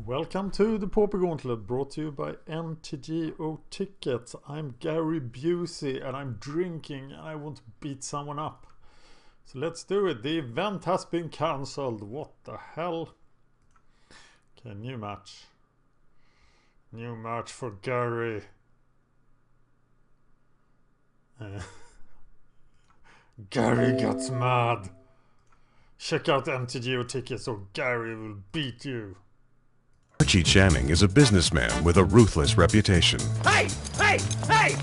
Welcome to the Pauper Gauntlet, brought to you by MTGO Tickets. I'm Gary Busey and I'm drinking and I want to beat someone up. So let's do it. The event has been cancelled. What the hell? Okay, new match. New match for Gary. Gary gets mad. Check out MTGO Tickets or Gary will beat you. Archie Channing is a businessman with a ruthless reputation. Hey! Hey! Hey!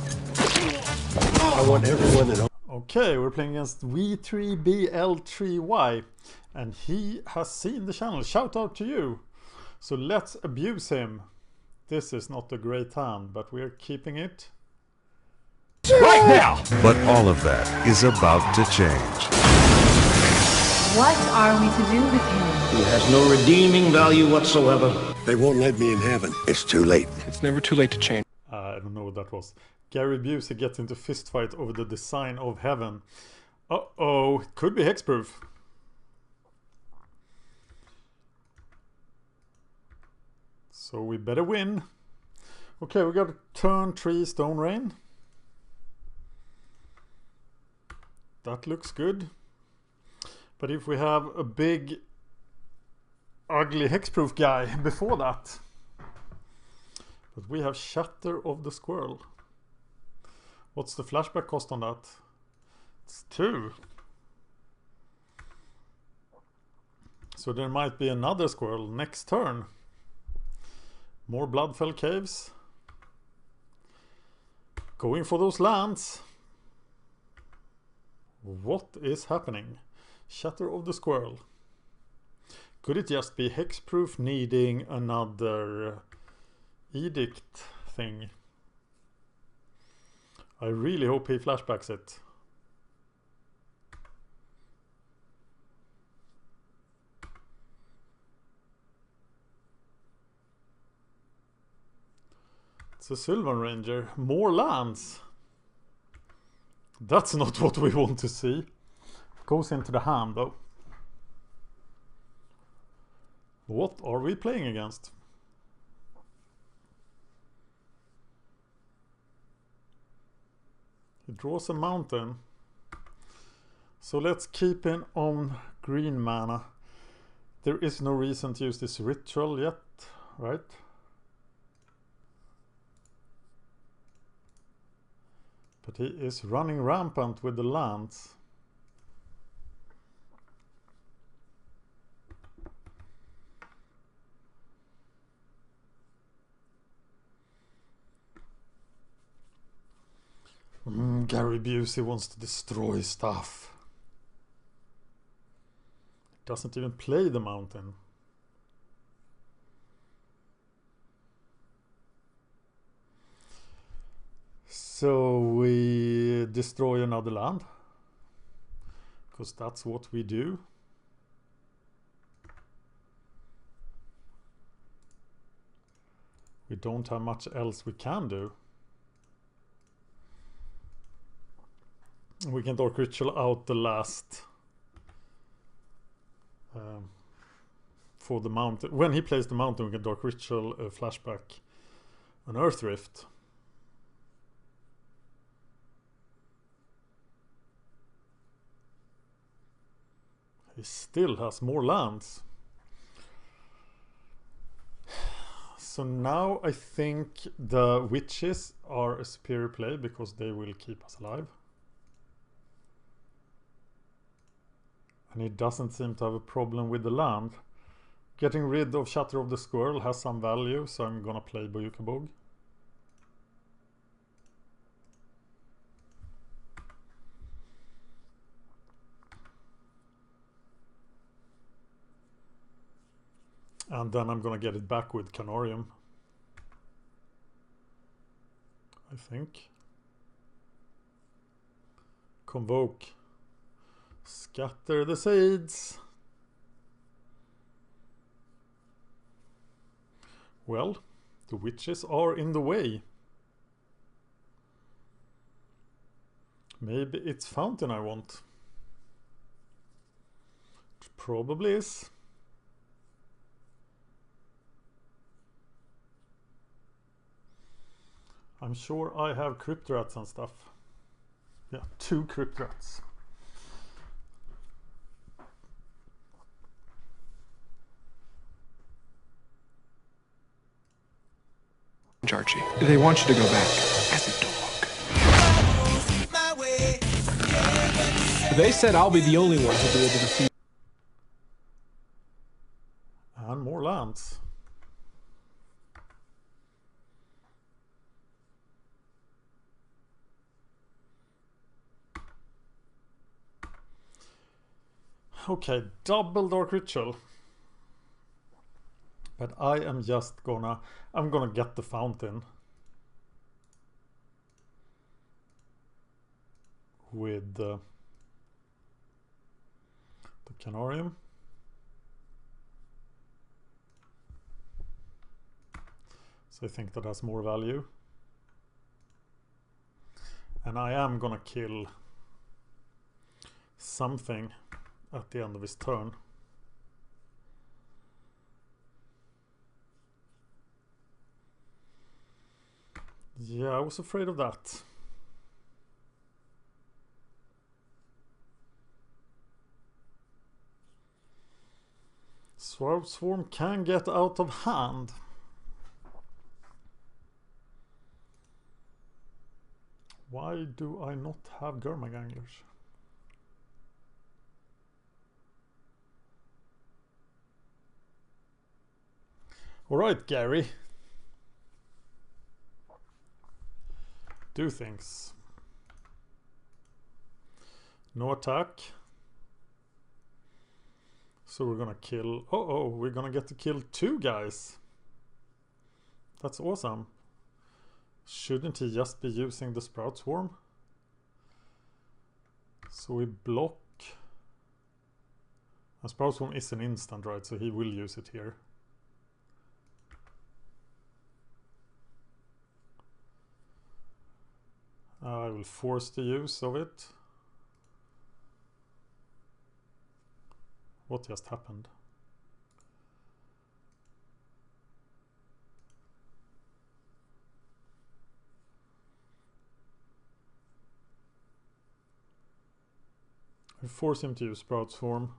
I want everyone to know. Okay, we're playing against V3BL3Y and he has seen the channel. Shout out to you. So let's abuse him. This is not a great hand, but we're keeping it. Right now! But all of that is about to change. What are we to do with him? He has no redeeming value whatsoever. They won't let me in heaven. It's too late. It's never too late to change. I don't know what that was. Gary Busey gets into fist fight over the design of heaven. Uh-oh, it could be hexproof. So we better win. Okay, we got a turn 3 Stone Rain. That looks good. But if we have a big ugly hexproof guy before that. But we have Shatter of the Squirrel. What's the flashback cost on that? It's 2. So there might be another squirrel next turn. More Bloodfell Caves. Going for those lands. What is happening? Shatter of the Squirrel. Could it just be hexproof needing another edict thing? I really hope he flashbacks it. It's a Sylvan Ranger. More lands. That's not what we want to see. Goes into the hand though. What are we playing against? He draws a mountain. So let's keep him on green mana. There is no reason to use this ritual yet, right? But he is running rampant with the lands. Gary Busey wants to destroy stuff. Doesn't even play the mountain. So we destroy another land. Because that's what we do. We don't have much else we can do. We can Dark Ritual out the last for the mountain. When he plays the mountain, we can Dark Ritual flashback an Earth Rift. He still has more lands. So now I think the witches are a superior play because they will keep us alive. And he doesn't seem to have a problem with the land. Getting rid of Shatter of the Squirrel has some value, so I'm gonna play Boyukabog. And then I'm gonna get it back with Canorium, I think. Convoke. Scatter the seeds. Well, the witches are in the way. Maybe it's Fountain I want. It probably is. I'm sure I have cryptrats and stuff. Yeah, 2 cryptrats. Archie. They want you to go back as a dog. They said I'll be the only one to be able to see. And more lands. Okay, double Dark Ritual. But I am just gonna... I'm gonna get the fountain. With the Canarium. So I think that has more value. And I am gonna kill something at the end of his turn. Yeah, I was afraid of that. Swarm can get out of hand. Why do I not have Gurmaganglers? Alright, Gary. Do things. No attack. So we're gonna kill... Oh, we're gonna get to kill 2 guys. That's awesome. Shouldn't he just be using the Sprout Swarm? So we block... A Sprout Swarm is an instant, right? So he will use it here. I will force the use of it. What just happened? I force him to use Sprout Swarm.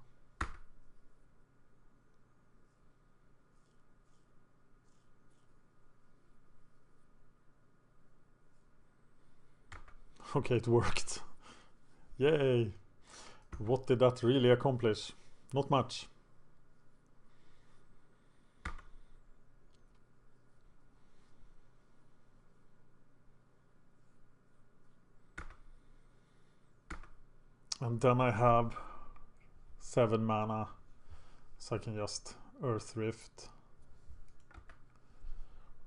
Okay, it worked. Yay! What did that really accomplish? Not much. And then I have 7 mana, so I can just Earth Rift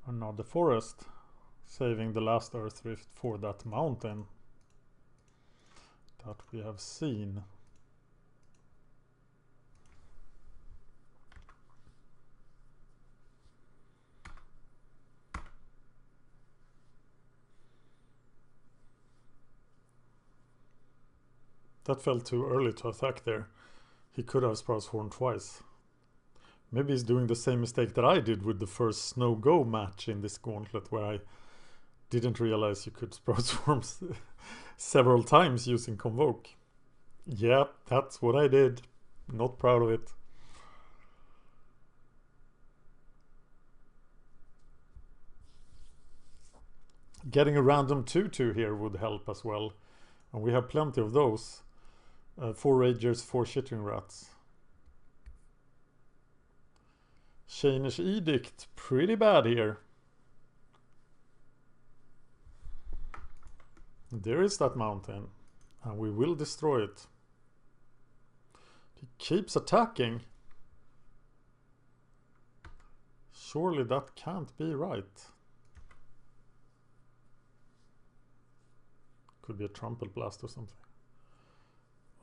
another forest, saving the last Earth Rift for that mountain that we have seen. That felt too early to attack there. He could have Sprout Swarm twice. Maybe he's doing the same mistake that I did with the first Snow Go match in this gauntlet, where I didn't realize you could Sprout Swarm several times using Convoke. Yeah, that's what I did. Not proud of it. Getting a random 2/2 here would help as well. And we have plenty of those. 4 Ragers, 4 Chittering Rats. Shainer's Edict, pretty bad here. There is that mountain, and we will destroy it. He keeps attacking. Surely that can't be right. Could be a Trample Blast or something.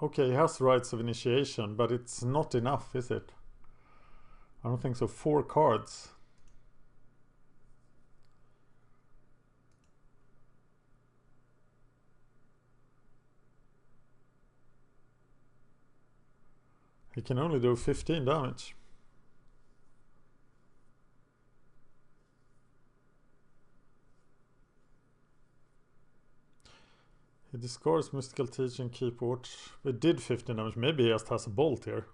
Okay, he has Rites of Initiation, but it's not enough, is it? I don't think so. 4 cards. He can only do 15 damage. He discards mystical teaching, keep watch. We did 15 damage. Maybe he just has a bolt here.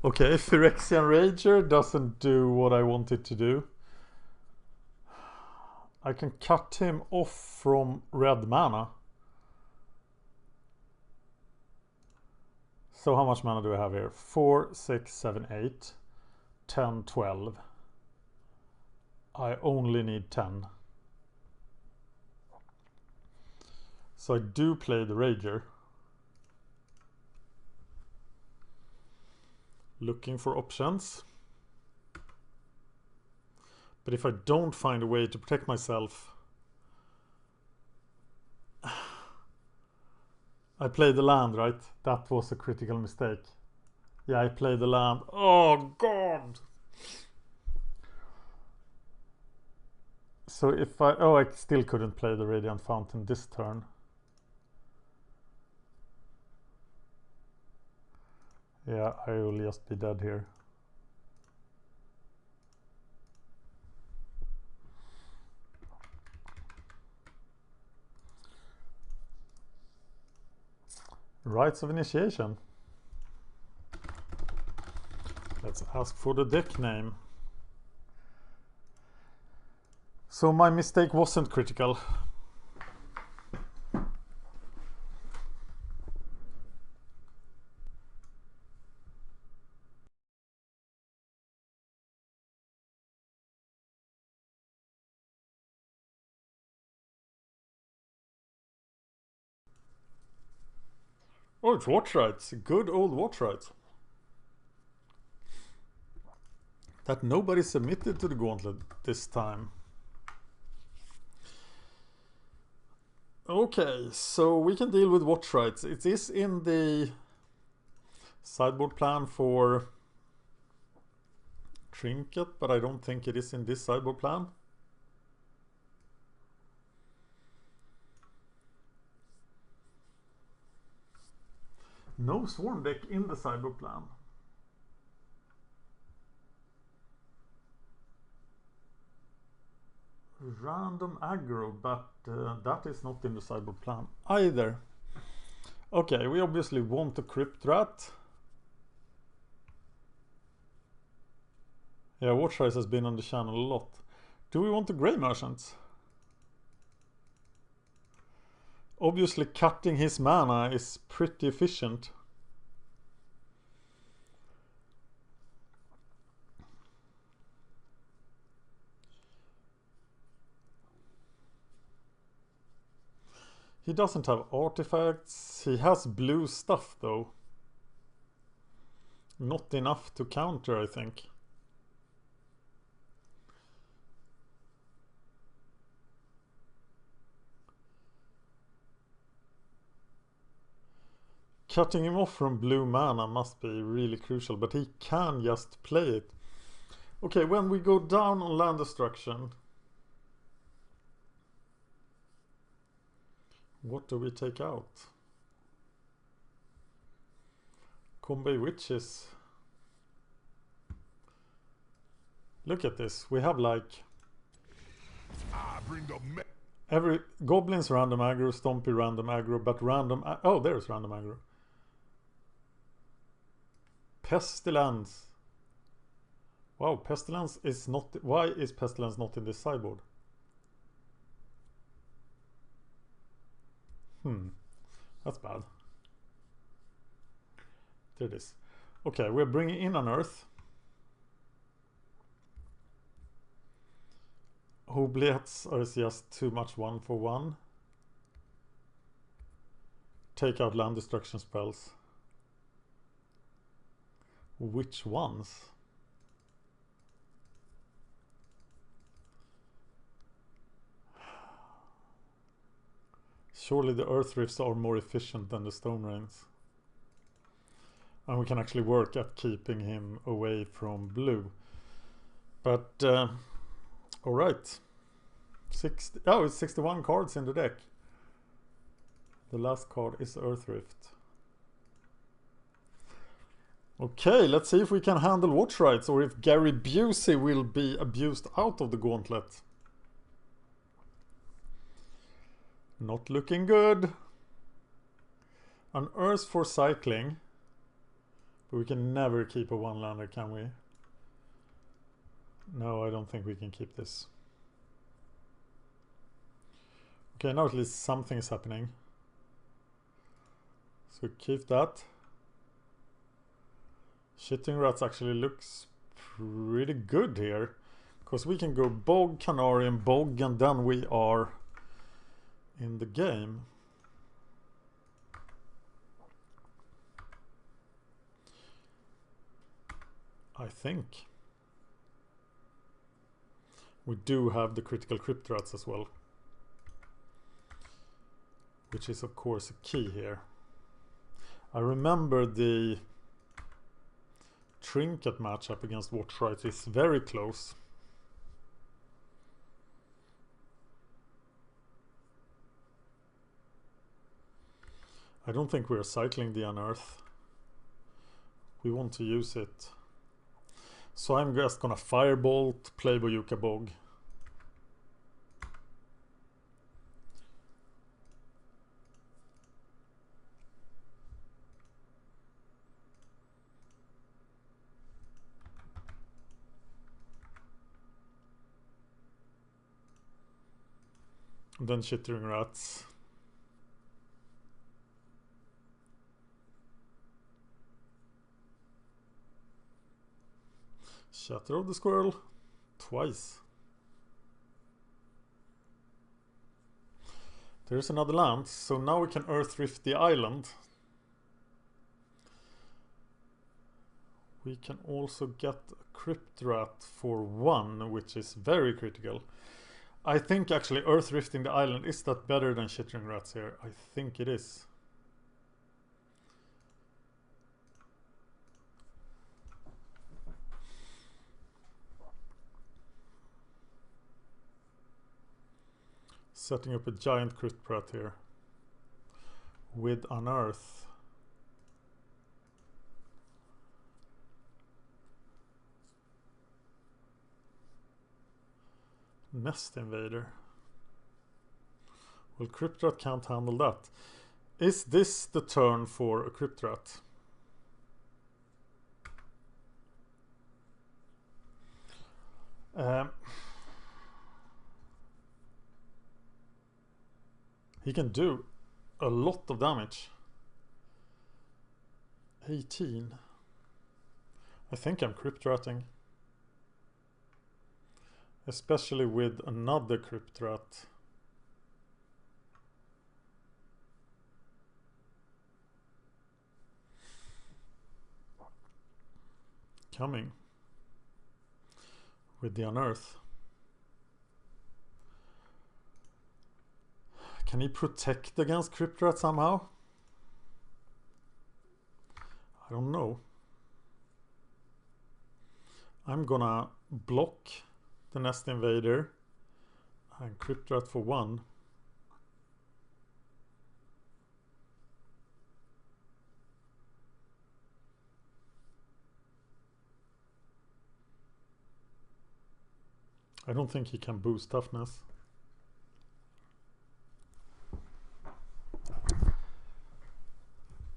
Okay, Phyrexian Rager doesn't do what I want it to do. I can cut him off from red mana. So how much mana do I have here? 4, 6, 7, 8, 10, 12. I only need 10. So I do play the Rager. Looking for options. But if I don't find a way to protect myself, I played the land, right? That was a critical mistake. Yeah, I played the land. Oh god! So if I... Oh, I still couldn't play the Radiant Fountain this turn. Yeah, I will just be dead here. Rites of Initiation. Let's ask for the deck name. So my mistake wasn't critical. Oh, it's WatchRites. Good old WatchRites. That nobody submitted to the gauntlet this time. Okay, so we can deal with WatchRites. It is in the sideboard plan for Trinket, but I don't think it is in this sideboard plan. No Swarm deck in the sideboard plan. Random aggro, but that is not in the sideboard plan either. Okay, we obviously want a Crypt Rat. Yeah, WatchRites has been on the channel a lot. Do we want the Grey Merchants? Obviously cutting his mana is pretty efficient. He doesn't have artifacts. He has blue stuff though. Not enough to counter, I think. Cutting him off from blue mana must be really crucial, but he can just play it. Okay, when we go down on land destruction, what do we take out? Combat Witches. Look at this. We have like every goblins random aggro, stompy random aggro, but random oh, there's random aggro. Pestilence. Wow, Pestilence is not... Why is Pestilence not in this sideboard? That's bad. There it is. Okay, we're bringing in an Earth. Oubliettes are just too much 1-for-1. Take out land destruction spells. Which ones? Surely the Earth Rifts are more efficient than the Stone Rains. And we can actually work at keeping him away from blue. But, alright. 60, oh, it's 61 cards in the deck. The last card is Earth Rift. Okay, let's see if we can handle WatchRites or if Gary Busey will be abused out of the gauntlet. Not looking good. Unearth for cycling. But we can never keep a one-lander, can we? No, I don't think we can keep this. Okay, now at least something is happening. So keep that. Shitting Rats actually looks pretty good here. Because we can go Bog, Canary and Bog, and then we are in the game. I think. We do have the critical Crypt Rats as well. Which is of course a key here. I remember the Trinket matchup against WatchRites is very close. I don't think we're cycling the Unearth. We want to use it. So I'm just gonna Firebolt, play Boyuka Bog. And then Shitting Rats. Shatter of the Squirrel twice. There's another land, so now we can Earth Rift the island. We can also get a Crypt Rat for 1, which is very critical. I think actually Earth Rifting the island, is that better than Shitting Rats here? I think it is. Setting up a giant Crypt Rat here with Unearth. Nest Invader. Well, Crypt Rat can't handle that. Is this the turn for a Crypt Rat? He can do a lot of damage. 18. I think I'm Crypt Ratting. Especially with another Crypt Rat. Coming. With the Unearth. Can he protect against Crypt Rat somehow? I don't know. I'm gonna block the Nest Invader and Crypt Rat for 1. I don't think he can boost toughness.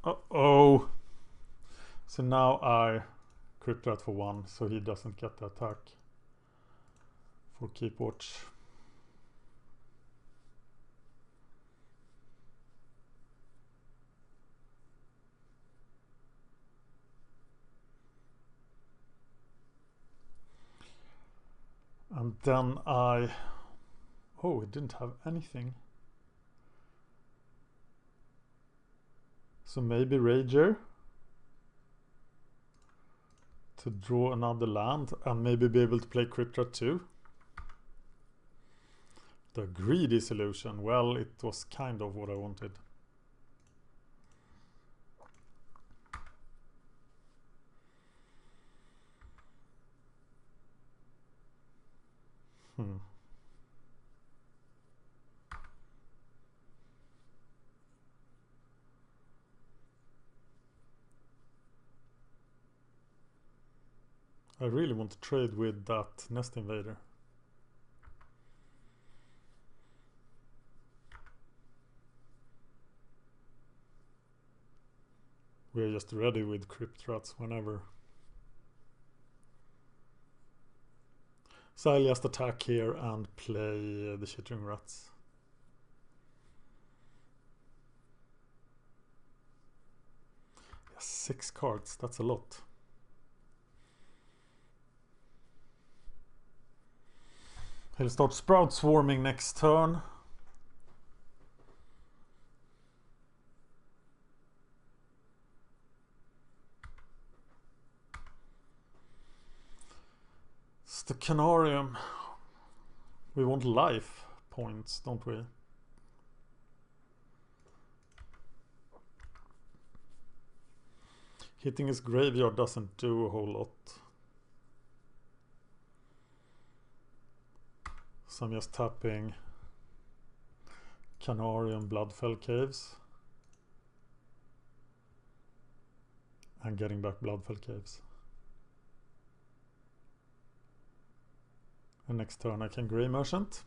Uh-oh. So now I Crypt Rat for 1, so he doesn't get the attack for Keep Watch. And then I... Oh, it didn't have anything. So maybe Rager to draw another land and maybe be able to play Crypt Rat too. The Greedy Solution, well, it was kind of what I wanted. I really want to trade with that Nest Invader. we're just ready with Crypt Rats whenever. So I'll just attack here and play the Chittering Rats. Yeah, 6 cards, that's a lot. He'll start Sprout Swarming next turn. It's the Canarium. We want life points, don't we? Hitting his graveyard doesn't do a whole lot. So I'm just tapping Canarium Bloodfell Caves. And getting back Bloodfell Caves. And next turn I can Grey Merchant.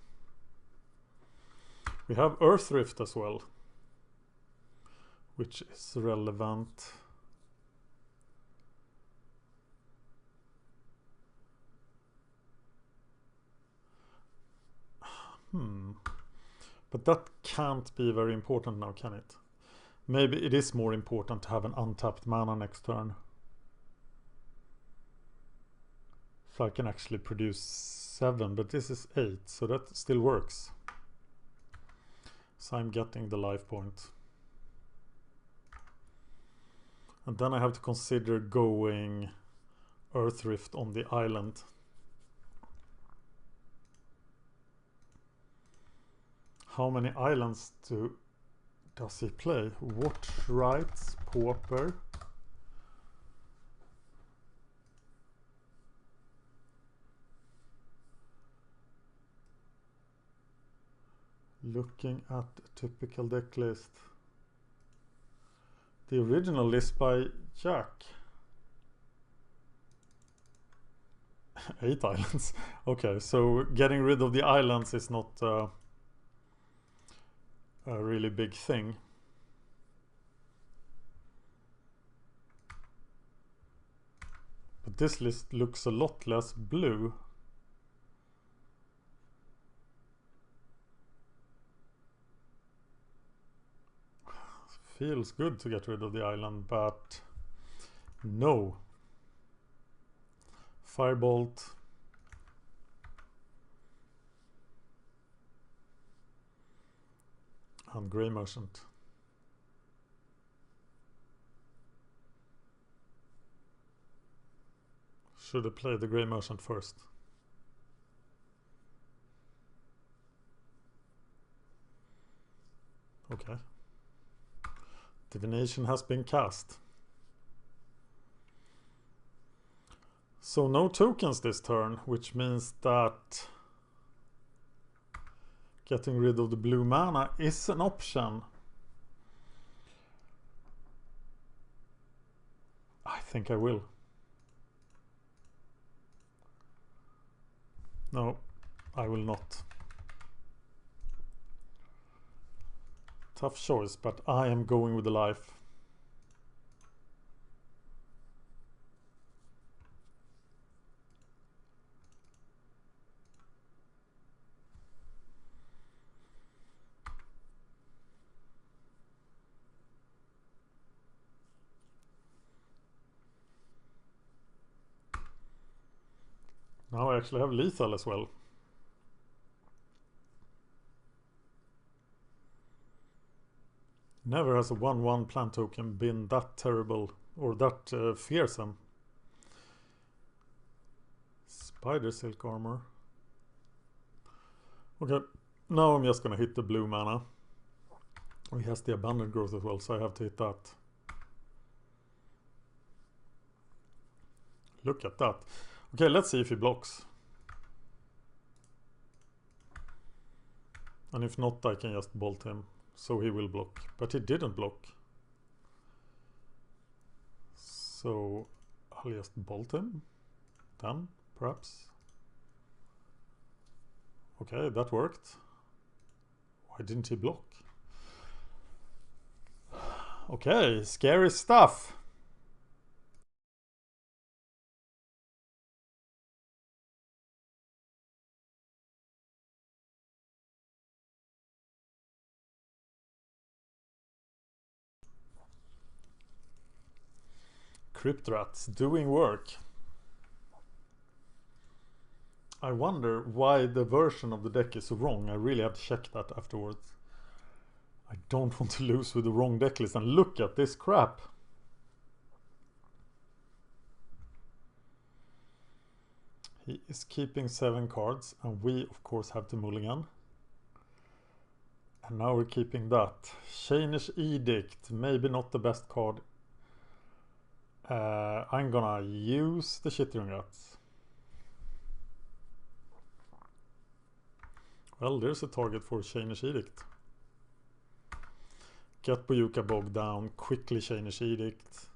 We have Earth Rift as well, which is relevant. But that can't be very important now, can it? Maybe it is more important to have an untapped mana next turn. So I can actually produce 7, but this is 8, so that still works. So I'm getting the life point. And then I have to consider going Earth Rift on the island. How many islands does he play? WatchRites, Pauper. Looking at a typical deck list. The original list by Jack. 8 islands. Okay, so getting rid of the islands is not a really big thing. But this list looks a lot less blue. Feels good to get rid of the island, but no. Firebolt. And Grey Merchant. Should have played the Grey Merchant first. Okay. Divination has been cast. So no tokens this turn, which means that getting rid of the blue mana is an option. I think I will. No, I will not. Tough choice, but I am going with the life. Now I actually have lethal as well. Never has a 1/1 plant token been that terrible or that fearsome. Spider Silk Armor. Okay, now I'm just gonna hit the blue mana. Oh, he has the Abundant Growth as well, so I have to hit that. Look at that. Okay, let's see if he blocks. And if not, I can just bolt him. So he will block. But he didn't block. So I'll just bolt him. Then, perhaps. Okay, that worked. Why didn't he block? Okay, scary stuff. Crypt Rats doing work. I wonder why the version of the deck is so wrong. I really have to check that afterwards. I don't want to lose with the wrong deck list. And look at this crap. He is keeping 7 cards, and we of course have to mulligan. And now we're keeping that. Shanish Edict, maybe not the best card. I'm gonna use the Chittering Rats. Well, there's a target for Shanish Edict. Get Boyuka Bog down, quickly Shanish Edict,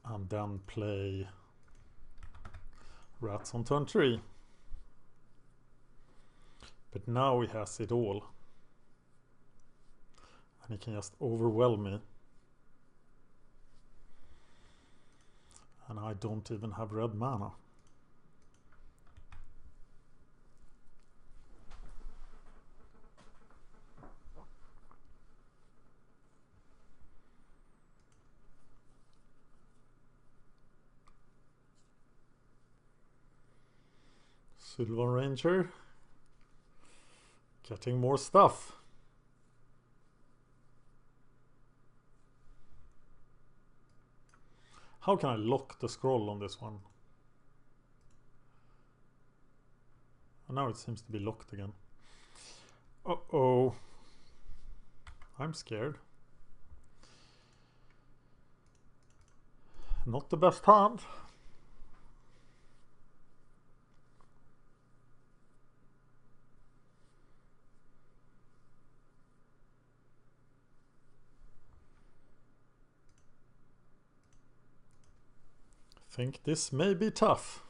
and then play Rats on turn 3. But now he has it all. And he can just overwhelm me. And I don't even have red mana. Sylvan Ranger. Getting more stuff. How can I lock the scroll on this one? And now it seems to be locked again. Uh-oh. I'm scared. Not the best hand. Think this may be tough.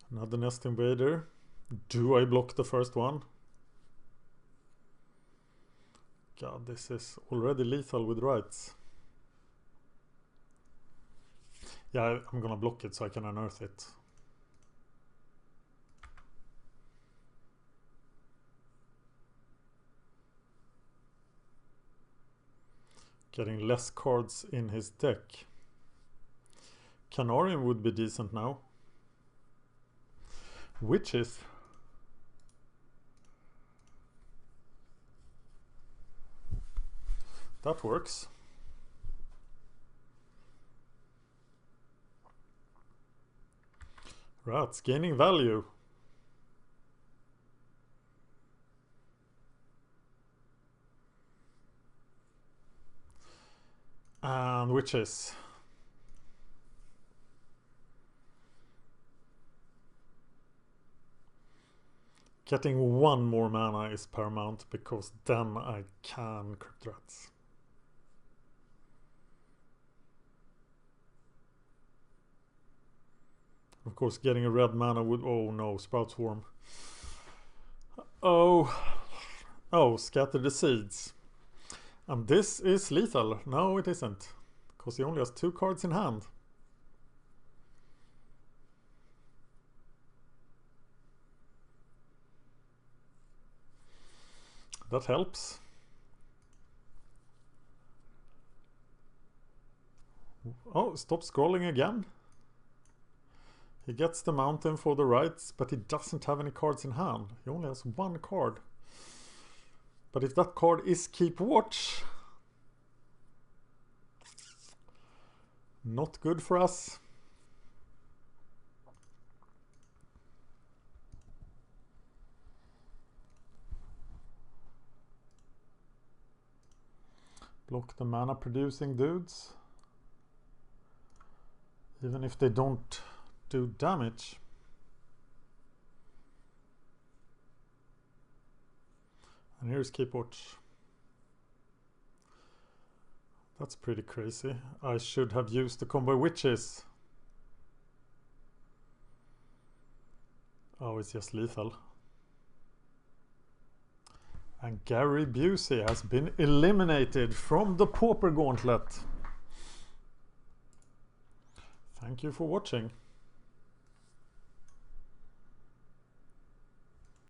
Another Nest Invader. Do I block the first one? God, this is already lethal with rights. Yeah, I'm gonna block it so I can unearth it. Getting less cards in his deck. Canarium would be decent now. Witches. That works. Rats gaining value. And witches. Getting 1 more mana is paramount, because then I can Crypt Rats. Of course, getting a red mana would... Oh no, Sprout Swarm. Oh, Scatter the Seeds. And this is lethal. No, it isn't. Because he only has 2 cards in hand. That helps. Oh, stop scrolling again. He gets the mountain for the rights, but he doesn't have any cards in hand. He only has 1 card. But if that card is Keep Watch, not good for us. Block the mana producing dudes. Even if they don't do damage. And here's Keep Watch. That's pretty crazy. I should have used the combo witches. Oh, it's just lethal. And Gary Busey has been eliminated from the Pauper Gauntlet. Thank you for watching.